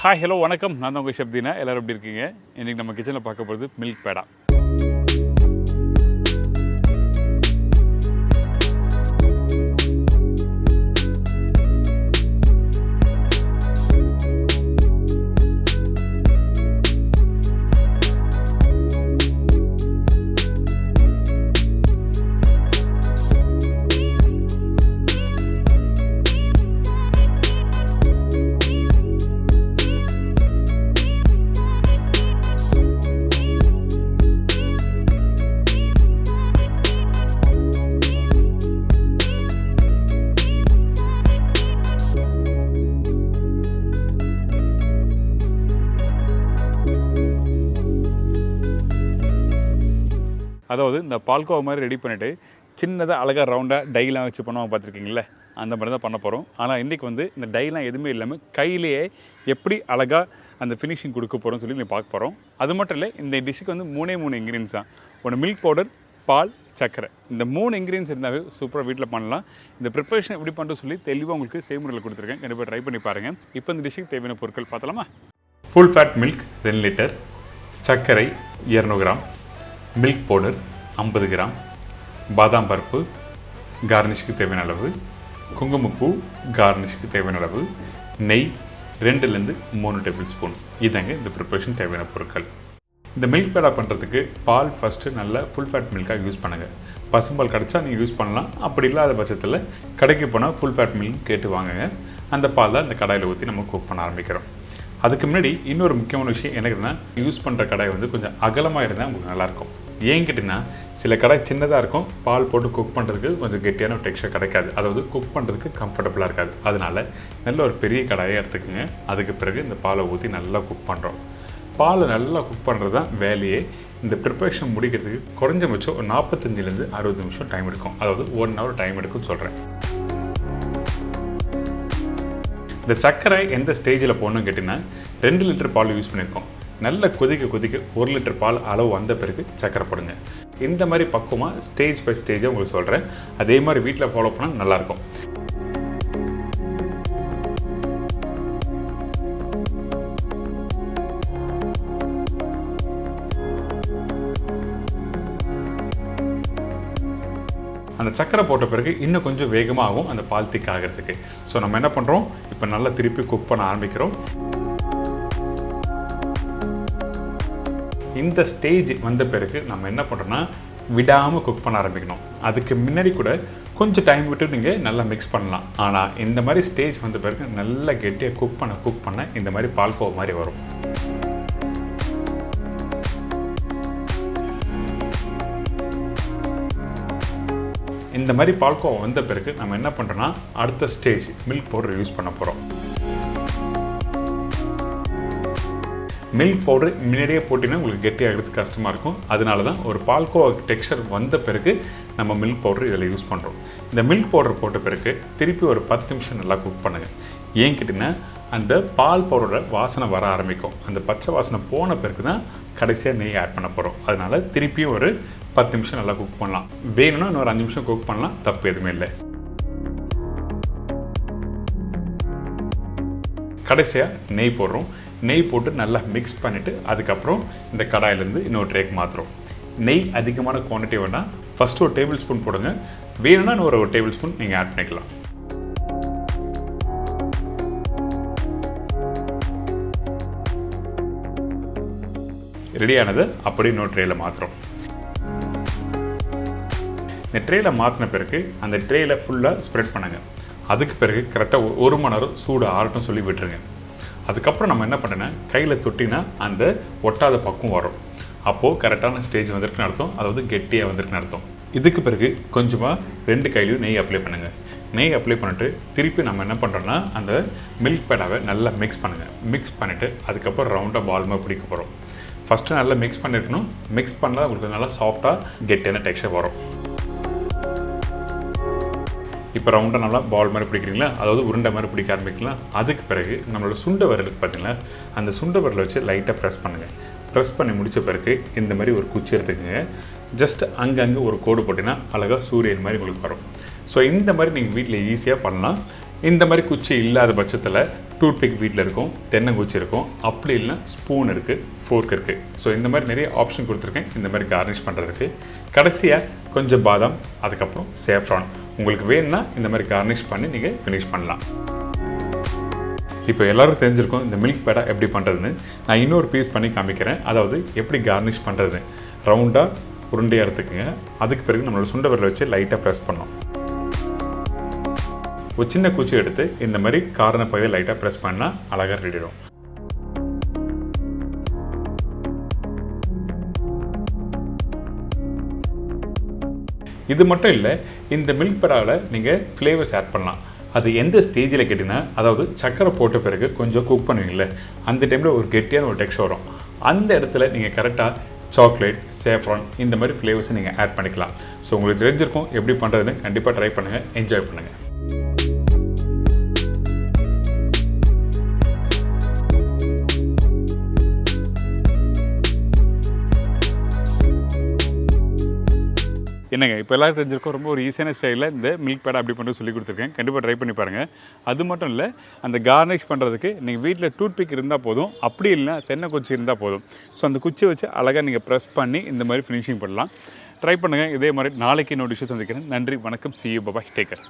Hi hello வணக்கம். நான் தான் உங்கள் ஷப்தினா. எல்லோரும் எப்படி இருக்கீங்க? இன்றைக்கி நம்ம கிச்சனில் பார்க்க போகிறது மில்க் பேடா. அதாவது இந்த பால்கோவா மாதிரி ரெடி பண்ணிவிட்டு சின்னதாக அழகாக ரவுண்டாக டைலாம் வச்சு பண்ணுவாங்க, பார்த்துருக்கீங்களே? அந்த மாதிரி தான் பண்ண போகிறோம். ஆனால் இன்றைக்கி வந்து இந்த டைலாம் எதுவுமே இல்லாமல் கையிலேயே எப்படி அழகாக அந்த ஃபினிஷிங் கொடுக்க போகிறோம்னு சொல்லி நீங்கள் பார்க்க போகிறோம். அது மட்டும் இல்லை, இந்த டிஷ்ஷுக்கு வந்து மூணே இன்க்ரீடியன்ஸ் தான். ஒன்று மில்க் பவுடர், பால், சர்க்கரை. இந்த 3 இன்க்ரீடியன்ஸ் இருந்தாவே சூப்பராக வீட்டில் பண்ணலாம். இந்த ப்ரிப்பரேஷன் எப்படி பண்ணுறது சொல்லி தெளிவாக உங்களுக்கு செய்முறையில் கொடுத்துருக்கேன். கண்டிப்பாக ட்ரை பண்ணி பாருங்கள். இப்போ இந்த டிஷ்ஷுக்கு தேவையான பொருட்கள் பார்த்தலாமா? ஃபுல் ஃபேட் மில்க் 2 லிட்டர், சர்க்கரை 200 கிராம், மில்க் பவுடர் 50 கிராம், பாதாம் பருப்பு கார்னிஷ்க்கு தேவையான அளவு, குங்குமப்பூ கார்னிஷ்க்கு தேவையான அளவு, நெய் 2லேருந்து 3 டேபிள் ஸ்பூன். இதாங்க இந்த ப்ரிப்பரேஷன் தேவையான பொருட்கள். இந்த மில்க் பேடா பண்ணுறதுக்கு பால் ஃபஸ்ட்டு நல்லா ஃபுல் ஃபேட் மில்காக யூஸ் பண்ணுங்கள். பசும்பால் கிடச்சா நீங்கள் யூஸ் பண்ணலாம். அப்படி இல்லாத பட்சத்தில் கடைக்கு போனால் ஃபுல் ஃபேட் மில்க் கேட்டு வாங்குங்க. அந்த பால் தான் இந்த கடாயில் ஊற்றி நம்ம குக் பண்ண ஆரம்பிக்கிறோம். அதுக்கு முன்னாடி இன்னொரு முக்கியமான விஷயம் என்னதுன்னா, யூஸ் பண்ணுற கடாய் வந்து கொஞ்சம் அகலமாக இருந்தால் உங்களுக்கு நல்லாயிருக்கும். ஏன் கேட்டிங்கன்னா, சில கடாய் சின்னதாக இருக்கும், பால் போட்டு குக் பண்ணுறதுக்கு கொஞ்சம் கெட்டியான ஒரு டெக்ஸ்சர் கிடைக்காது. அதாவது குக் பண்ணுறதுக்கு கம்ஃபர்டபுளாக இருக்காது. அதனால் நல்ல ஒரு பெரிய கடாயை எடுத்துக்கோங்க. அதுக்கு பிறகு இந்த பாலை ஊற்றி நல்லா குக் பண்ணுறோம். பாலை நல்லா குக் பண்ணுறது தான் வேலையே. இந்த ப்ரிப்பரேஷன் முடிக்கிறதுக்கு குறைஞ்சபட்சம் ஒரு 45லேருந்து 60 நிமிஷம் டைம் எடுக்கும். அதாவது 1 hour டைம் எடுக்கும்னு சொல்கிறேன். இந்த சர்க்கரை எந்த ஸ்டேஜில் போடணும்னு கேட்டிங்கன்னா, 2 லிட்டர் பால் யூஸ் பண்ணியிருக்கோம். நல்லா கொதிக்க 1 லிட்டர் பால் அளவு வந்த பிறகு சர்க்கரை போடுங்க. இந்த மாதிரி பக்குவமாக ஸ்டேஜ் பை ஸ்டேஜாக உங்களுக்கு சொல்கிறேன். அதே மாதிரி வீட்டில் ஃபாலோ பண்ணால் நல்லாயிருக்கும். அந்த சக்கரை போட்ட பிறகு இன்னும் கொஞ்சம் வேகமாக ஆகும் அந்த பால் திக் ஆகிறதுக்கு. ஸோ நம்ம என்ன பண்ணுறோம், இப்போ நல்லா திருப்பி குக் பண்ண ஆரம்பிக்கிறோம். இந்த ஸ்டேஜ் வந்த பிறகு நம்ம என்ன பண்ணுறோன்னா, விடாமல் குக் பண்ண ஆரம்பிக்கணும். அதுக்கு முன்னாடி கூட கொஞ்சம் டைம் விட்டு நீங்கள் நல்லா மிக்ஸ் பண்ணலாம். ஆனால் இந்த மாதிரி ஸ்டேஜ் வந்த பிறகு நல்லா கெட்டியாக குக் பண்ண இந்த மாதிரி பால்கோவா மாதிரி வரும். இந்த மாதிரி பால்கோவா வந்த பிறகு நம்ம என்ன பண்ணுறோன்னா, அடுத்த ஸ்டேஜ் மில்க் பவுடர் யூஸ் பண்ண போகிறோம். மில்க் பவுடர் முன்னாடியே போட்டிங்கன்னா உங்களுக்கு கெட்டியாகிறது கஷ்டமாக இருக்கும். அதனால தான் ஒரு பால்கோவா டெக்ஸ்சர் வந்த பிறகு நம்ம மில்க் பவுடர் இதில் யூஸ் பண்ணுறோம். இந்த மில்க் பவுடர் போட்ட பிறகு திருப்பி ஒரு 10 நிமிஷம் நல்லா குக் பண்ணுங்கள். ஏன் கேட்டிங்கன்னா, அந்த பால் பவுடரோட வாசனை வர ஆரம்பிக்கும். அந்த பச்சை வாசனை போன பிறகு தான் கடைசியாக நெய் ஆட் பண்ண போகிறோம். அதனால் திருப்பியும் ஒரு 10 நிமிஷம் நல்லா குக் பண்ணலாம். வேணும்னா இன்னொரு 5 நிமிஷம் குக் பண்ணலாம், தப்பு எதுவுமே இல்லை. கடைசியாக நெய் போடுறோம். நெய் போட்டு நல்லா மிக்ஸ் பண்ணிவிட்டு அதுக்கப்புறம் இந்த கடாயிலேருந்து இன்னொரு ட்ரேக்கு மாற்றுறோம். நெய் அதிகமான குவான்டிட்டி வேணால் ஃபஸ்ட்டு ஒரு டேபிள் ஸ்பூன் போடுங்க. வேணும்னா இன்னொரு டேபிள் ஸ்பூன் நீங்கள் ஆட் பண்ணிக்கலாம். ரெடியானது அப்படியே இன்னொரு ட்ரேயில் மாற்றுறோம். இந்த ட்ரேயில் மாற்றின பிறகு அந்த ட்ரேயில் ஃபுல்லாக ஸ்ப்ரெட் பண்ணுங்கள். அதுக்கு பிறகு கரெக்டாக 1 மணி நேரம் சூடு ஆறட்டும் சொல்லி விட்டுருங்க. அதுக்கப்புறம் நம்ம என்ன பண்ணேன்னா, கையில் தொட்டினா அந்த ஒட்டாத பக்கம் வரும். அப்போது கரெக்டான ஸ்டேஜ் வந்திருக்குன்னு அர்த்தம். அதாவது கெட்டியாக வந்திருக்குன்னு அர்த்தம். இதுக்கு பிறகு கொஞ்சமாக 2 கையிலையும் நெய் அப்ளை பண்ணுங்கள். நெய் அப்ளை பண்ணிட்டு திருப்பி நம்ம என்ன பண்ணுறோன்னா, அந்த மில்க் பேடாவை நல்லா மிக்ஸ் பண்ணுங்கள். மிக்ஸ் பண்ணிவிட்டு அதுக்கப்புறம் ரவுண்டாக பால் மாதிரி பிடிக்க போகிறோம். ஃபஸ்ட்டு நல்லா மிக்ஸ் பண்ணியிருக்கணும். மிக்ஸ் பண்ணால் உங்களுக்கு நல்லா சாஃப்டாக கெட்டியான டெக்ஸ்சர் வரும். இப்போ ரவுண்டாக நல்லா பால் மாதிரி பிடிக்கிறீங்களா, அதாவது உருண்டை மாதிரி பிடிக்க ஆரம்பிக்கலாம். அதுக்கு பிறகு நம்மளோட சுண்டை விரலுக்கு பார்த்தீங்களா, அந்த சுண்டை விரலை வச்சு லைட்டாக ப்ரெஸ் பண்ணுங்கள். ப்ரெஸ் பண்ணி முடித்த பிறகு இந்த மாதிரி ஒரு குச்சி எடுத்துக்கோங்க. ஜஸ்ட் அங்கங்கே ஒரு கோடு போட்டிங்கன்னா அழகாக சூரியன் மாதிரி உங்களுக்கு வரும். ஸோ இந்த மாதிரி நீங்கள் வீட்டில் ஈஸியாக பண்ணலாம். இந்த மாதிரி குச்சி இல்லாத பட்சத்தில் டூத் பிக் வீட்டில் இருக்கும், தென்னங்குச்சி இருக்கும், அப்படி இல்லைனா ஸ்பூன் இருக்குது, ஃபோர்க் இருக்குது. ஸோ இந்த மாதிரி நிறைய ஆப்ஷன் கொடுத்துருக்கேன் இந்த மாதிரி கார்னிஷ் பண்ணுறதுக்கு. கடைசியாக கொஞ்சம் பாதாம், அதுக்கப்புறம் சேஃப்ரான். உங்களுக்கு வேணும்னா இந்த மாதிரி கார்னிஷ் பண்ணி நீங்கள் ஃபினிஷ் பண்ணலாம். இப்போ எல்லோரும் தெரிஞ்சிருக்கும் இந்த மில்க் பேடா எப்படி பண்ணுறதுன்னு. நான் இன்னொரு பீஸ் பண்ணி காமிக்கிறேன். அதாவது எப்படி கார்னிஷ் பண்ணுறது. ரவுண்டாக உருண்டையாக எடுத்துக்கோங்க. அதுக்கு பிறகு நம்மளோட சுண்டை விரலை வச்சு லைட்டாக ப்ரெஸ் பண்ணோம். ஒரு சின்ன குச்சி எடுத்து இந்த மாதிரி கார்னர் பகுதியை லைட்டாக ப்ரெஸ் பண்ணால் அழகாக ரெடிடும். இது மட்டும் இல்லை, இந்த மில்க் பேடாவில் நீங்கள் ஃப்ளேவர்ஸ் ஆட் பண்ணலாம். அது எந்த ஸ்டேஜில் கேட்டிங்கன்னா, அதாவது சக்கரை போட்ட பிறகு கொஞ்சம் குக் பண்ணுவீங்களே, அந்த டைமில் ஒரு கெட்டியான ஒரு டெக்ஸ்சர் வரும். அந்த இடத்துல நீங்கள் கரெக்டாக சாக்லேட், சேஃப்ரான் இந்த மாதிரி ஃப்ளேவர்ஸை நீங்கள் ஆட் பண்ணிக்கலாம். ஸோ உங்களுக்கு தெரிஞ்சிருக்கும் எப்படி பண்ணுறதுன்னு. கண்டிப்பாக ட்ரை பண்ணுங்கள், என்ஜாய் பண்ணுங்கள். என்னங்க இப்போ எல்லாரும் தெரிஞ்சிருக்கோம், ரொம்ப ஒரு ஈஸியான ஸ்டைலில் இந்த மில்க் பேடா அப்படி பண்ணுறது சொல்லி கொடுத்துருக்கேன். கண்டிப்பாக ட்ரை பண்ணி பாருங்கள். அது மட்டும் இல்லை, அந்த கார்னிஷ் பண்ணுறதுக்கு நீங்கள் வீட்டில் டூத் பிக் இருந்தால் போதும், அப்படி இல்லைனா தென்னைக்குச்சி இருந்தால் போதும். ஸோ அந்த குச்சியை வச்சு அழகாக நீங்கள் ப்ரெஸ் பண்ணி இந்த மாதிரி ஃபினிஷிங் பண்ணலாம். ட்ரை பண்ணுங்கள். இதே மாதிரி நாளைக்கு இன்னொரு டிஷ்ஷை சந்திக்கிறேன். நன்றி, வணக்கம், see you, bye bye, take care.